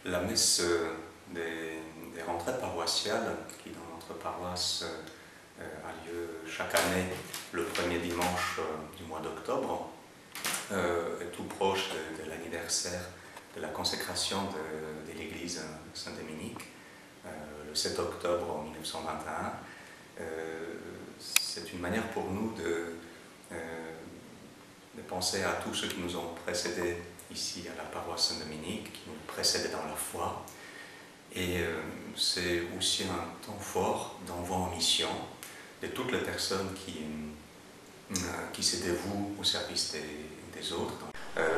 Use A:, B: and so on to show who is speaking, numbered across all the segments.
A: La messe des retraites paroissiales, qui dans notre paroisse a lieu chaque année le premier dimanche du mois d'octobre, est tout proche de l'anniversaire de la consécration de l'église Saint-Dominique, le 7 octobre 1921. C'est une manière pour nous de penser à tous ceux qui nous ont précédés ici à la paroisse Saint-Dominique, qui nous précédaient dans la foi. Et c'est aussi un temps fort d'envoi en mission de toutes les personnes qui se dévouent au service des autres.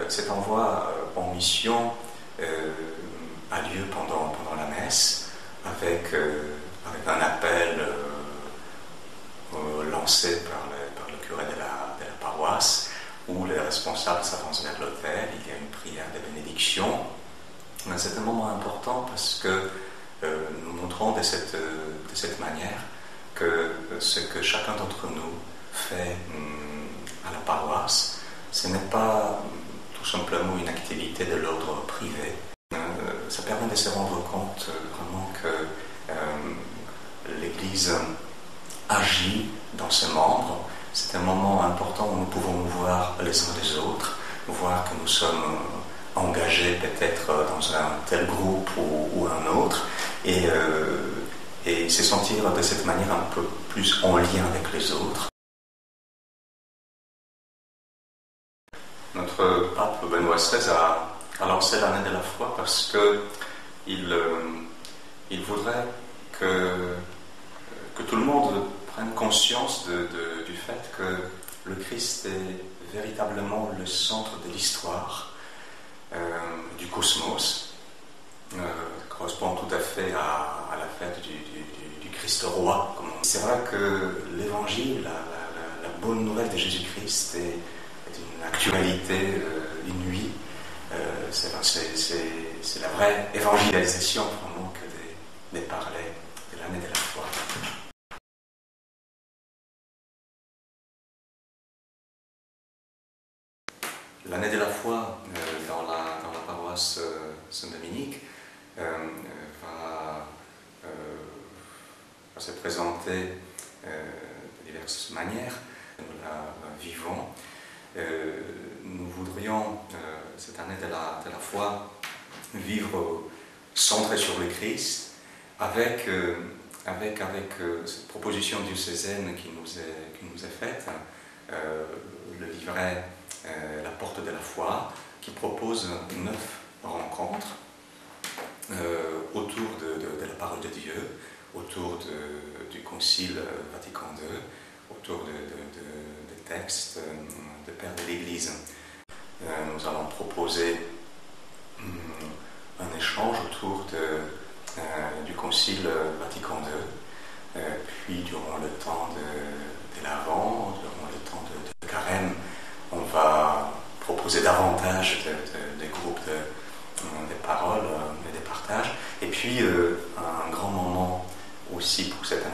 A: Cet envoi en mission a lieu pendant la messe avec un appel lancé par le curé de la paroisse, où les responsables s'avancent vers l'autel. Il y a une prière de bénédiction. C'est un moment important parce que nous montrons de cette manière que ce que chacun d'entre nous fait à la paroisse, ce n'est pas tout simplement une activité de l'ordre privé. Ça permet de se rendre compte vraiment que l'Église agit dans ses membres. C'est un moment important où nous pouvons voir les uns les autres, voir que nous sommes engagés peut-être dans un tel groupe ou un autre, et se sentir de cette manière un peu plus en lien avec les autres. Notre pape Benoît XVI a lancé l'année de la foi parce qu'il voudrait que tout le monde prenne conscience du fait que le Christ est véritablement le centre de l'histoire, du cosmos, correspond tout à fait à la fête du Christ roi. C'est vrai que l'évangile, la bonne nouvelle de Jésus-Christ est d'une actualité inouïe. C'est la vraie évangélisation vraiment que de parler de l'année de la foi. L'année de la foi dans la paroisse Saint-Dominique va se présenter de diverses manières. Nous la vivons. Nous voudrions cette année de la foi vivre centré sur le Christ, avec cette proposition diocésaine qui nous est faite, le livret La Porte de la Foi, qui propose 9 rencontres autour de la parole de Dieu, autour du Concile Vatican II, autour des textes des pères de l'Église. Nous allons proposer un échange autour du Concile Vatican II, puis durant le temps de l'Avent, durant le temps de Carême, on va proposer davantage des groupes de paroles et de partages. Et puis, un grand moment aussi pour cette